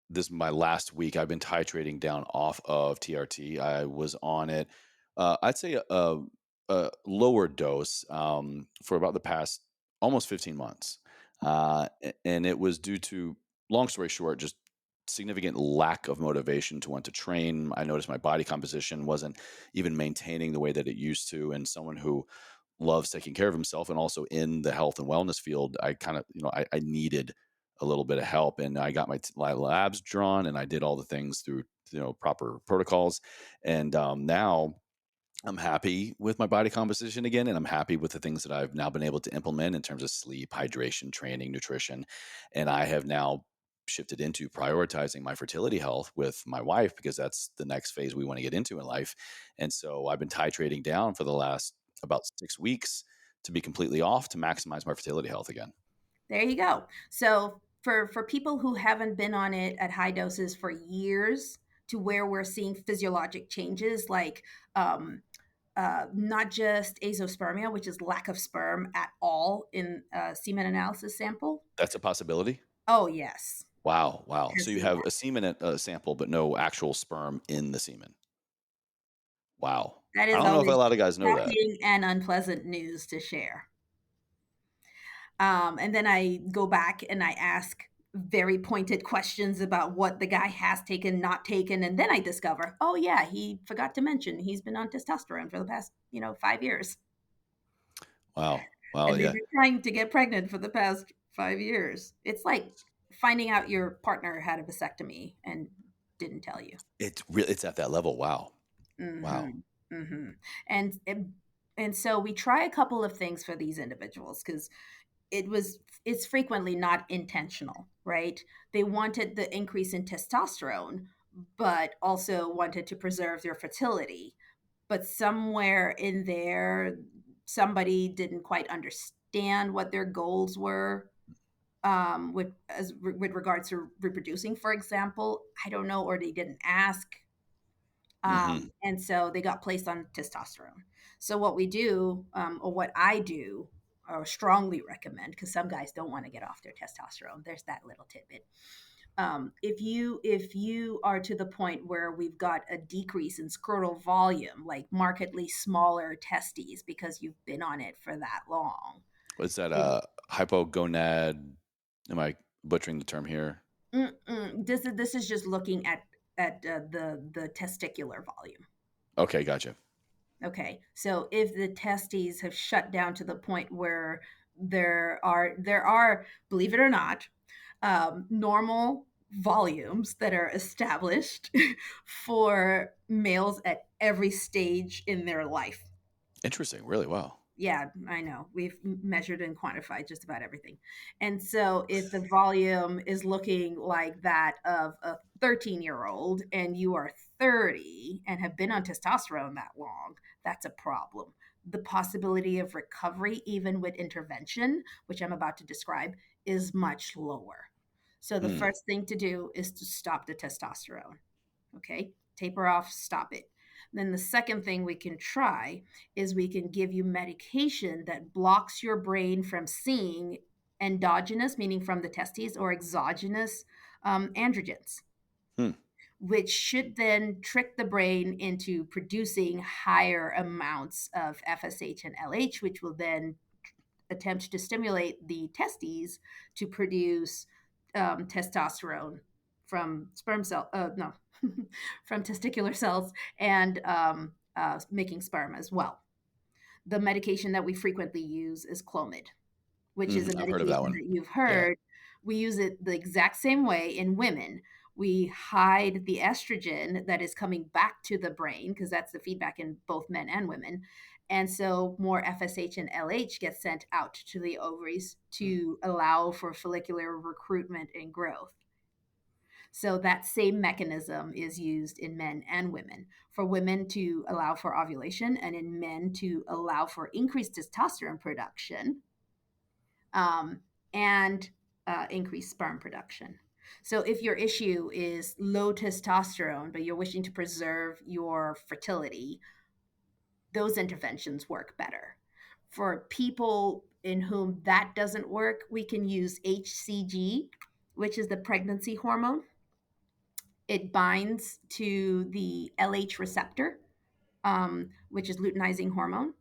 this is my last week. I've been titrating down off of TRT. I was on it, I'd say a lower dose for about the past almost 15 months. And it was due to, long story short, just significant lack of motivation to want to train. I noticed my body composition wasn't even maintaining the way that it used to. And someone who loves taking care of himself and also in the health and wellness field, I kind of, I needed a little bit of help, and I got my labs drawn, and I did all the things through, proper protocols. And now I'm happy with my body composition again, and I'm happy with the things that I've now been able to implement in terms of sleep, hydration, training, nutrition. And I have now shifted into prioritizing my fertility health with my wife because that's the next phase we want to get into in life. And so I've been titrating down for the last about 6 weeks to be completely off to maximize my fertility health again. there you go. So for people who haven't been on it at high doses for years, to where we're seeing physiologic changes like not just azoospermia, which is lack of sperm at all in a semen analysis sample. That's a possibility. Oh, yes. Wow. Wow. I've So you seen have that. a semen sample, but no actual sperm in the semen. Wow. That I is don't know if a always lot of guys know that. shocking and unpleasant news to share. And then I go back and I ask very pointed questions about what the guy has taken, not taken. And then I discover, oh, yeah, he forgot to mention he's been on testosterone for the past, 5 years. Wow. Wow. And they've Yeah. been trying to get pregnant for the past 5 years. It's like finding out your partner had a vasectomy and didn't tell you. It's at that level. Wow. Wow. Mhm, mhm. And so we try a couple of things for these individuals because it's frequently not intentional, right? They wanted the increase in testosterone, but also wanted to preserve their fertility. But somewhere in there, somebody didn't quite understand what their goals were with regards to reproducing, for example. I don't know, or they didn't ask, Mhm. and so they got placed on testosterone. So what we do, or what I do, or strongly recommend, because some guys don't want to get off their testosterone. There's that little tidbit. If you are to the point where we've got a decrease in scrotal volume, like markedly smaller testes because you've been on it for that long. What's that, it- hypogonad am I butchering the term here? this is just looking at the testicular volume. Okay, gotcha. Okay, so if the testes have shut down to the point where there are, believe it or not, normal volumes that are established for males at every stage in their life. Interesting, really, wow. Yeah, I know. We've measured and quantified just about everything. And so if the volume is looking like that of a 13-year-old and you are 30 and have been on testosterone that long, that's a problem. The possibility of recovery, even with intervention, which I'm about to describe, is much lower. So the Hmm, first thing to do is to stop the testosterone. Okay, taper off, stop it. Then the second thing we can try is we can give you medication that blocks your brain from seeing endogenous, meaning from the testes, or exogenous androgens. hmm. which should then trick the brain into producing higher amounts of FSH and LH, which will then attempt to stimulate the testes to produce testosterone from sperm cell, no, from testicular cells, and making sperm as well. The medication that we frequently use is Clomid, which is a I've heard of that medication one. that you've Yeah. heard. We use it the exact same way in women. We hide the estrogen that is coming back to the brain because that's the feedback in both men and women. And so more FSH and LH gets sent out to the ovaries Mm. to allow for follicular recruitment and growth. So that same mechanism is used in men and women. For women to allow for ovulation, and in men to allow for increased testosterone production, and increased sperm production. So if your issue is low testosterone, but you're wishing to preserve your fertility, those interventions work better. For people in whom that doesn't work, we can use HCG, which is the pregnancy hormone. It binds to the LH receptor, which is luteinizing hormone.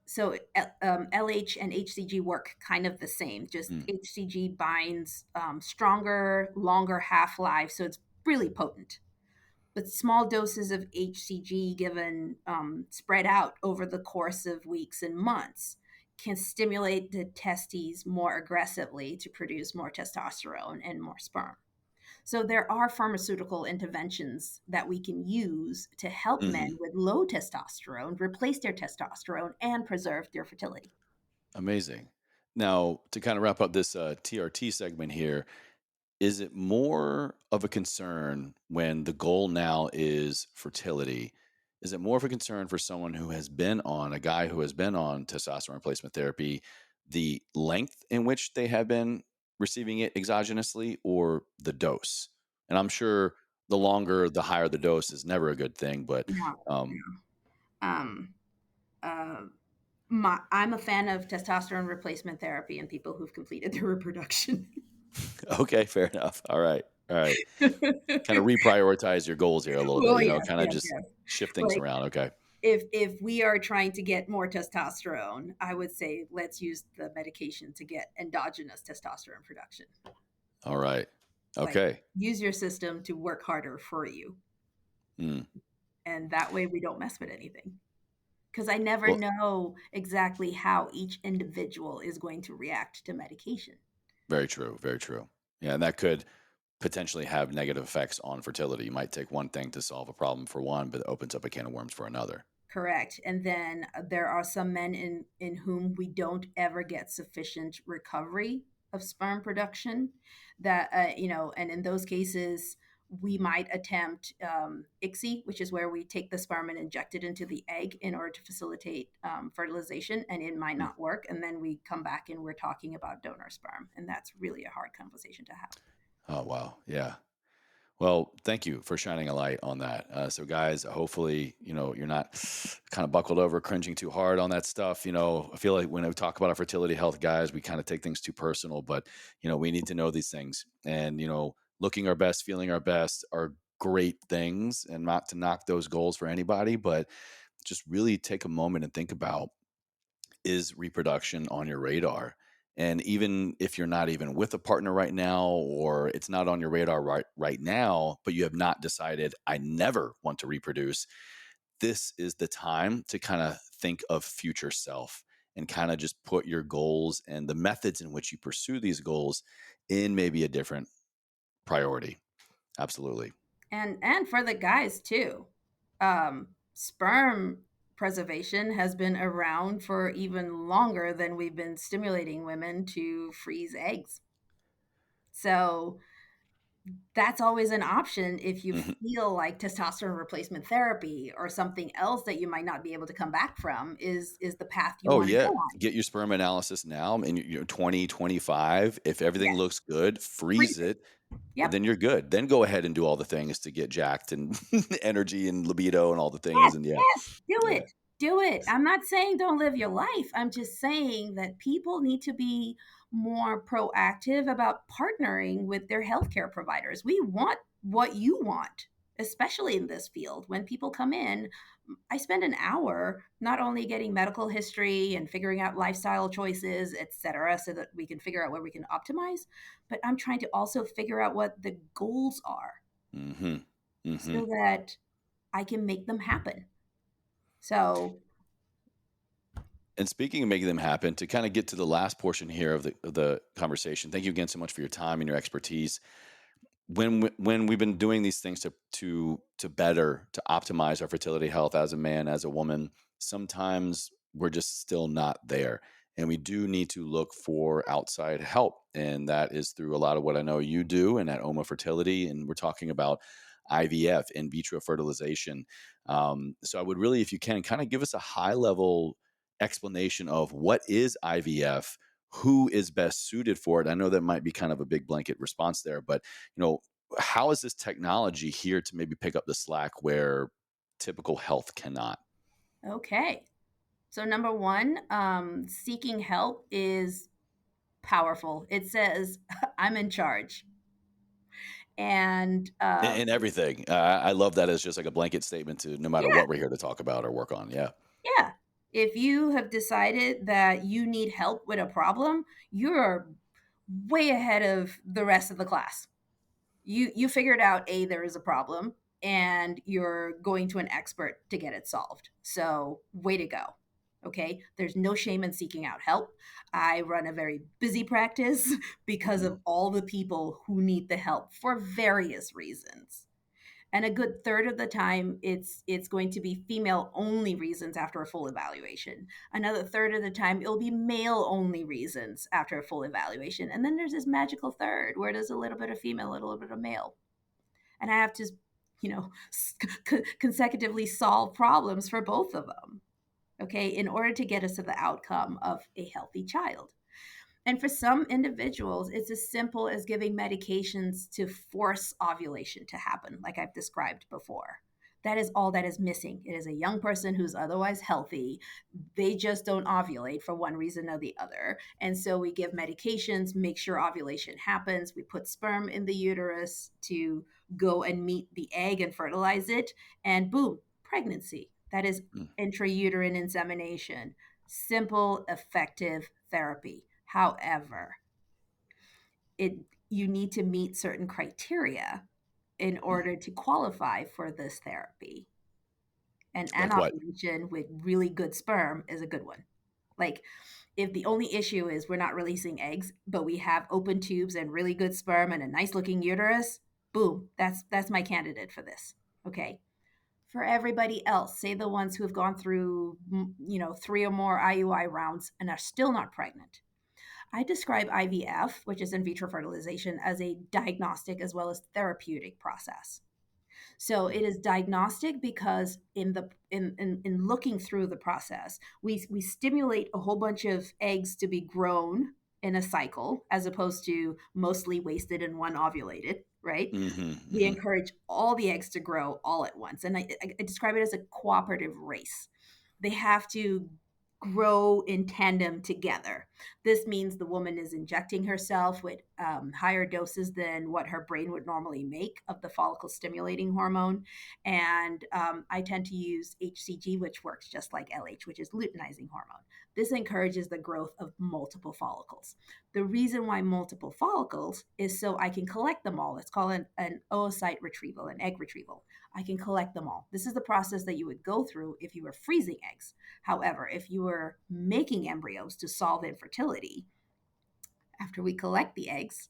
So LH and HCG work kind of the same. Just Mm. HCG binds stronger, longer half life, so it's really potent. But small doses of HCG given spread out over the course of weeks and months can stimulate the testes more aggressively to produce more testosterone and more sperm. So there are pharmaceutical interventions that we can use to help men Hmm. with low testosterone replace their testosterone and preserve their fertility. Amazing. Now, to kind of wrap up this TRT segment here, is it more of a concern when the goal now is fertility? Is it more of a concern for someone who has been on, a guy who has been on testosterone replacement therapy, the length in which they have been receiving it exogenously, or the dose? And I'm sure the longer, the higher the dose is never a good thing, but No, um, no. Um, uh, I'm a fan of testosterone replacement therapy in people who've completed their reproduction. okay, fair enough. All right. All right. Kind of reprioritize your goals here a little bit, Well, yes, kind of yes, just yes. shift things Like around. Okay. if we are trying to get more testosterone, I would say let's use the medication to get endogenous testosterone production. All right. Like Okay. use your system to work harder for you, Mm. and that way we don't mess with anything. Because I never Well, know exactly how each individual is going to react to medication. very true. Very true. Yeah. And that could potentially have negative effects on fertility. You might take one thing to solve a problem for one, but it opens up a can of worms for another. Correct. And then there are some men in whom we don't ever get sufficient recovery of sperm production. That and in those cases, we might attempt ICSI, which is where we take the sperm and inject it into the egg in order to facilitate fertilization, and it might Mm. not work. And then we come back and we're talking about donor sperm, and that's really a hard conversation to have. Oh, wow. Yeah. Well, thank you for shining a light on that. So, guys, hopefully, you're not kind of buckled over, cringing too hard on that stuff. I feel like when we talk about our fertility health, guys, we kind of take things too personal, but, we need to know these things. And, looking our best, feeling our best are great things, and not to knock those goals for anybody, but just really take a moment and think about, is reproduction on your radar? And even if you're not even with a partner right now, or it's not on your radar right now, but you have not decided, I never want to reproduce, this is the time to kind of think of future self and kind of just put your goals and the methods in which you pursue these goals in maybe a different priority. Absolutely. And for the guys too. Sperm preservation has been around for even longer than we've been stimulating women to freeze eggs. So that's always an option if you Mhm. feel like testosterone replacement therapy or something else that you might not be able to come back from is the path you Oh, want to go yeah. on. Get your sperm analysis now and you're 20, 25. If everything Yes, looks good, freeze freeze it. it. And Yep. then you're good. Then go ahead and do all the things to get jacked and energy and libido and all the things. Yes, And yeah, yes, do yeah. it. Do it. I'm not saying don't live your life. I'm just saying that people need to be more proactive about partnering with their healthcare providers. We want what you want. especially in this field. When people come in, I spend an hour not only getting medical history and figuring out lifestyle choices, et cetera, so that we can figure out where we can optimize, but I'm trying to also figure out what the goals are Mm-hmm. Mm-hmm. so that I can make them happen. So, And speaking of making them happen, to kind of get to the last portion here of the conversation, thank you again so much for your time and your expertise. When we've been doing these things to better to optimize our fertility health as a man, as a woman, sometimes we're just still not there, and we do need to look for outside help, and that is through a lot of what I know you do and at Oma Fertility, and we're talking about IVF, in vitro fertilization. So I would really, if you can, kind of give us a high level explanation of what is IVF, who is best suited for it. I know that might be kind of a big blanket response there, but how is this technology here to maybe pick up the slack where typical health cannot? okay. So, number one, seeking help is powerful. It says, I'm in charge. And In everything. I love that as just like a blanket statement to no matter yeah, what we're here to talk about or work on. Yeah. yeah. If you have decided that you need help with a problem, you're way ahead of the rest of the class. You figured out there is a problem and you're going to an expert to get it solved. So, way to go. Okay? There's no shame in seeking out help. I run a very busy practice because Hmm. of all the people who need the help for various reasons. And a good third of the time it's going to be female only reasons after a full evaluation. Another third of the time it'll be male only reasons after a full evaluation, and then there's this magical third where there's a little bit of female, a little bit of male, and I have to consecutively solve problems for both of them, okay, in order to get us to the outcome of a healthy child. And for some individuals, it's as simple as giving medications to force ovulation to happen, like I've described before. That is all that is missing. It is a young person who's otherwise healthy. They just don't ovulate for one reason or the other. And so we give medications, make sure ovulation happens. We put sperm in the uterus to go and meet the egg and fertilize it. And boom, pregnancy. That is Mm. intrauterine insemination. Simple, effective therapy. However, it you need to meet certain criteria in Mm. order to qualify for this therapy. And Like what? anovulation with really good sperm is a good one. Like, if the only issue is we're not releasing eggs, but we have open tubes and really good sperm and a nice looking uterus, boom, that's my candidate for this. Okay. For everybody else, say the ones who have gone through, 3 or more IUI rounds and are still not pregnant. I describe IVF, which is in vitro fertilization, as a diagnostic as well as therapeutic process. So Mm. it is diagnostic because in looking through the process, we stimulate a whole bunch of eggs to be grown in a cycle as opposed to mostly wasted and one ovulated, right? Hmm. We Hmm. encourage all the eggs to grow all at once. And I describe it as a cooperative race. They have to grow in tandem together. This means the woman is injecting herself with higher doses than what her brain would normally make of the follicle stimulating hormone. And I tend to use HCG, which works just like LH, which is luteinizing hormone. This encourages the growth of multiple follicles. The reason why multiple follicles is so I can collect them all. It's called an oocyte retrieval, an egg retrieval. I can collect them all. This is the process that you would go through if you were freezing eggs. However, if you were making embryos to solve infertility, after we collect the eggs,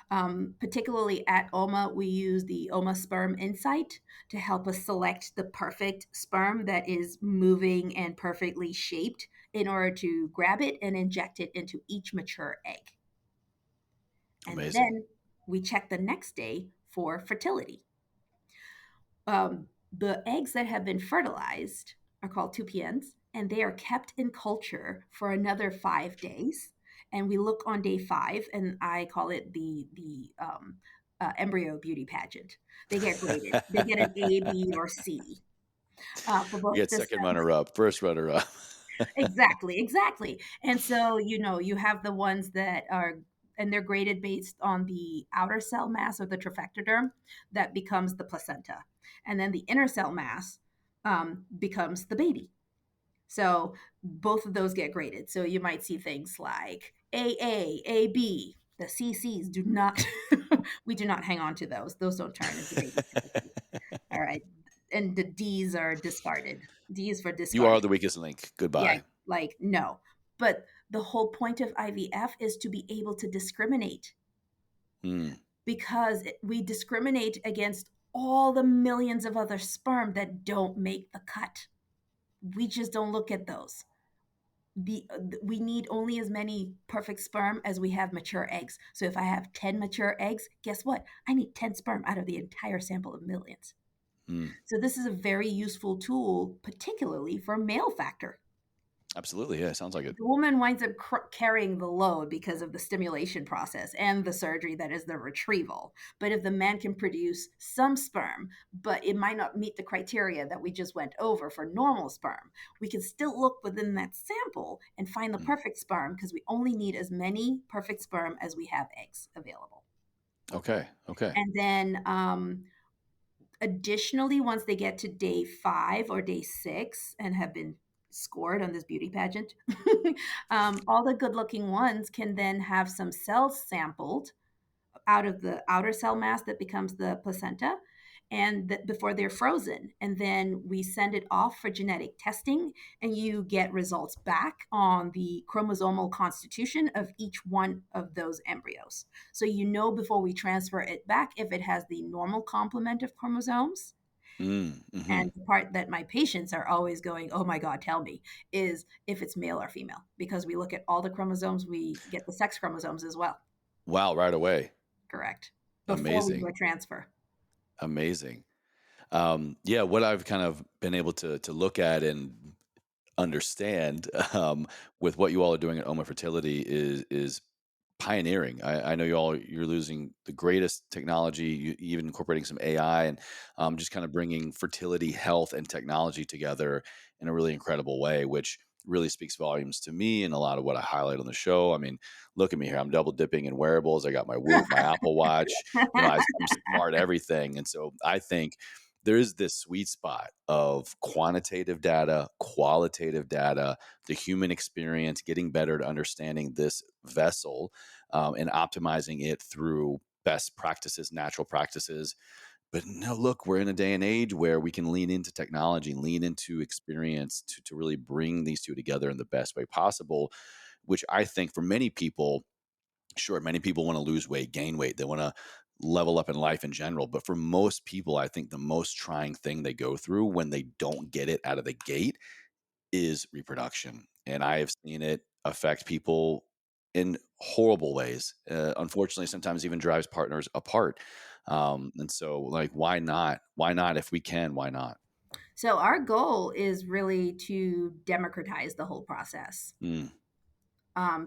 particularly at OMA, we use the OMA Sperm Insight to help us select the perfect sperm that is moving and perfectly shaped in order to grab it and inject it into each mature egg. And Amazing. then we check the next day for fertility. The eggs that have been fertilized are called 2PNs, and they are kept in culture for another 5 days. And we look on day 5, and I call it the embryo beauty pageant. They get graded. They get an A, B, or C for We both get second systems. runner up, first runner up. Exactly, exactly. And so, you have the ones that are and they're graded based on the outer cell mass or the trophectoderm that becomes the placenta. And then the inner cell mass becomes the baby. So both of those get graded. So you might see things like AA, AB. The CCs do not, we do not hang on to those. Those don't turn into babies typically. All right. And the D's are discarded. D is for You are discarded. the weakest link. Yeah, Goodbye. like no. But the whole point of IVF is to be able to discriminate, Mm, because we discriminate against all the millions of other sperm that don't make the cut. We just don't look at those. We need only as many perfect sperm as we have mature eggs. So if I have 10 mature eggs, guess what? I need 10 sperm out of the entire sample of millions. mm. So this is a very useful tool, particularly for male factor. Absolutely. Yeah, sounds like it. The woman winds up carrying the load because of the stimulation process and the surgery that is the retrieval. But if the man can produce some sperm, but it might not meet the criteria that we just went over for normal sperm, we can still look within that sample and find the Mm. perfect sperm, because we only need as many perfect sperm as we have eggs available. Okay. Okay. And then additionally, once they get to day 5 or day 6 and have been scored on this beauty pageant, all the good looking ones can then have some cells sampled out of the outer cell mass that becomes the placenta, and before they're frozen, and then we send it off for genetic testing, and you get results back on the chromosomal constitution of each one of those embryos. So you know before we transfer it back if it has the normal complement of chromosomes. Mm, hmm. And the part that my patients are always going, oh my God, tell me, is if it's male or female, because we look at all the chromosomes, we get the sex chromosomes as well. Wow. Right away. Correct. Before we do Amazing. a transfer. Amazing. Yeah. What I've kind of been able to look at and understand with what you all are doing at Oma Fertility is pioneering. I know you're losing the greatest technology, you even incorporating some AI and just kind of bringing fertility, health, and technology together in a really incredible way, which really speaks volumes to me and a lot of what I highlight on the show. I mean, look at me here. I'm double dipping in wearables. I got my Whoop, my Apple Watch. I'm smart everything. And so I think there is this sweet spot of quantitative data, qualitative data, the human experience, getting better at understanding this vessel and optimizing it through best practices, natural practices. But no, look, we're in a day and age where we can lean into technology, lean into experience to really bring these two together in the best way possible, which I think for many people, sure, many people want to lose weight, gain weight, they want to level up in life in general. But for most people, I think the most trying thing they go through when they don't get it out of the gate is reproduction. And I have seen it affect people in horrible ways. Unfortunately, sometimes even drives partners apart. And so, like, why not? Why not? If we can, why not? So our goal is really to democratize the whole process. Mm.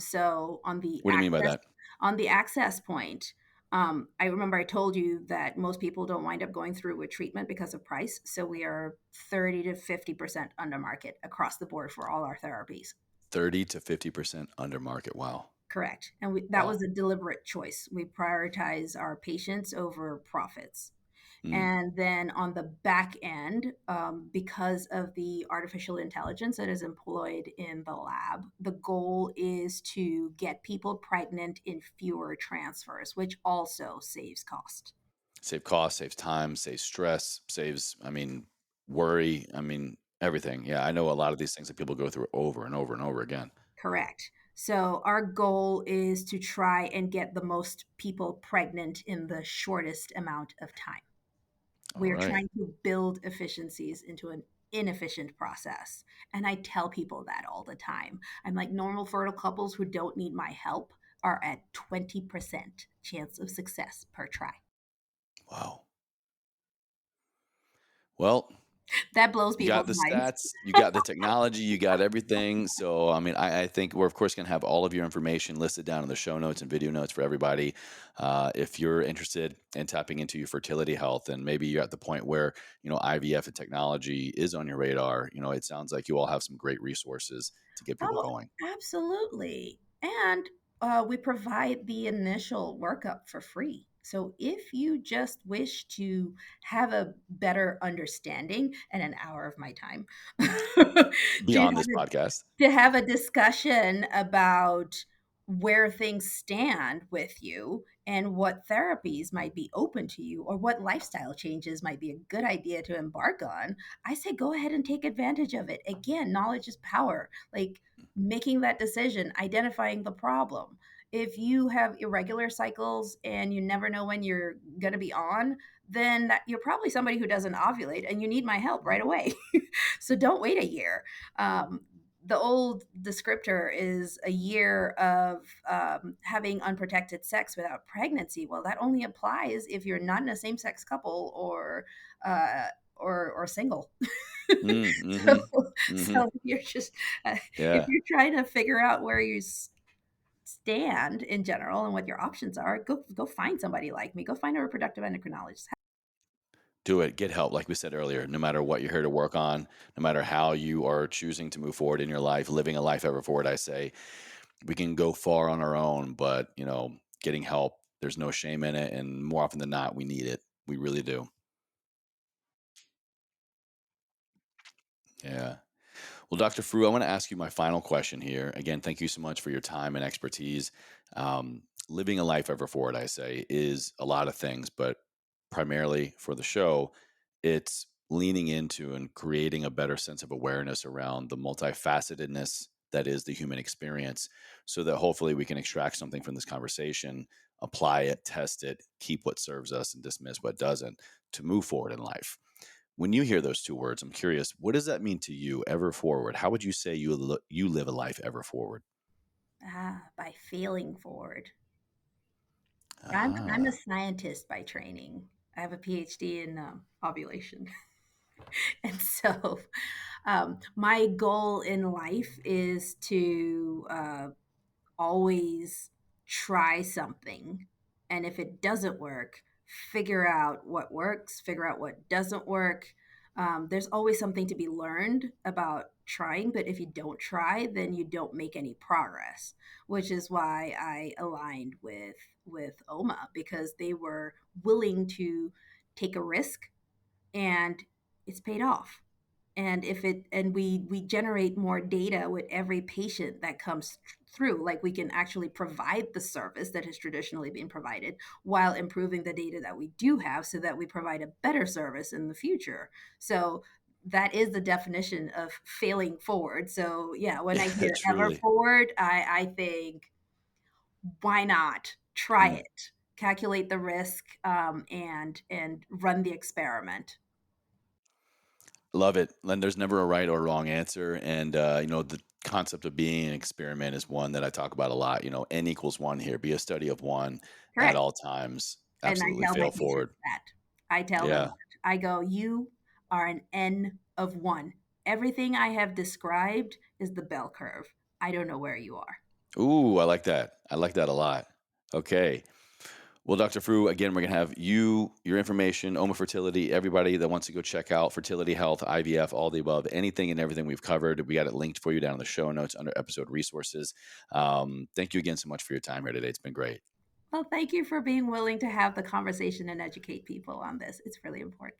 So What do you mean by that? on the access point, I remember I told you that most people don't wind up going through with treatment because of price. So we are 30 to 50% under market across the board for all our therapies. 30 to 50% under market. Wow. Correct. And that was Wow. a deliberate choice. We prioritize our patients over profits. Mm. And then on the back end, because of the artificial intelligence that is employed in the lab, the goal is to get people pregnant in fewer transfers, which also saves cost. Save cost, saves time, saves stress, saves, worry. Everything. Yeah. I know a lot of these things that people go through over and over and over again. Correct. So our goal is to try and get the most people pregnant in the shortest amount of time. All We're right. trying to build efficiencies into an inefficient process. And I tell people that all the time. I'm like, normal fertile couples who don't need my help are at 20% chance of success per try. Wow. Well, That blows you got people's the minds. stats, you got the technology, you got everything. So, I think we're, of course, going to have all of your information listed down in the show notes and video notes for everybody. If you're interested in tapping into your fertility health, and maybe you're at the point where, IVF and technology is on your radar, it sounds like you all have some great resources to get people Oh, going. absolutely. And we provide the initial workup for free. So if you just wish to have a better understanding and an hour of my time to Beyond this podcast. have a discussion about where things stand with you and what therapies might be open to you or what lifestyle changes might be a good idea to embark on, I say go ahead and take advantage of it. Again, knowledge is power. Like making that decision, identifying the problem. If you have irregular cycles and you never know when you're going to be on, then you're probably somebody who doesn't ovulate and you need my help right away. So don't wait a year. Um, the old descriptor is a year of having unprotected sex without pregnancy. Well, that only applies if you're not in a same-sex couple uh, or single. so, Mm-hmm. so you're just if Yeah. you're trying to figure out where you stand in general and what your options are, go find somebody like me. Go find a reproductive endocrinologist. Do it. Get help. Like we said earlier, no matter what you're here to work on, no matter how you are choosing to move forward in your life, living a life ever forward, I say, we can go far on our own, but getting help, there's no shame in it. And more often than not, we need it. We really do. Yeah. Well, Dr. Fru, I want to ask you my final question here. Again, thank you so much for your time and expertise. Living a life ever forward, I say, is a lot of things, but primarily for the show, it's leaning into and creating a better sense of awareness around the multifacetedness that is the human experience so that hopefully we can extract something from this conversation, apply it, test it, keep what serves us, and dismiss what doesn't to move forward in life. When you hear those two words, I'm curious, what does that mean to you, ever forward? How would you say you live a life ever forward? By failing forward. I'm a Ah, scientist by training. I have a PhD in ovulation, and so my goal in life is to always try something. And if it doesn't work, figure out what works, figure out what doesn't work. There's always something to be learned about trying, but if you don't try, then you don't make any progress, which is why I aligned with OMA because they were willing to take a risk and it's paid off. And if it and we generate more data with every patient that comes through, like we can actually provide the service that has traditionally been provided while improving the data that we do have so that we provide a better service in the future. So that is the definition of failing forward. So yeah, when I yeah, hear ever truly. forward, I think why not try Mm, it, calculate the risk, and run the experiment. love it. And there's never a right or wrong answer. And, the concept of being an experiment is one that I talk about a lot. N equals one here, be a study of one at Correct. all times. And I Absolutely tell my fail patients forward. that. I tell them Yeah. that. I go, you are an N of one. Everything I have described is the bell curve. I don't know where you are. Ooh, I like that. I like that a lot. Okay. Well, Dr. Fru, again, we're going to have your information, Oma Fertility, everybody that wants to go check out fertility health, IVF, all the above, anything and everything we've covered. We got it linked for you down in the show notes under episode resources. Thank you again so much for your time here today. It's been great. Well, thank you for being willing to have the conversation and educate people on this. It's really important.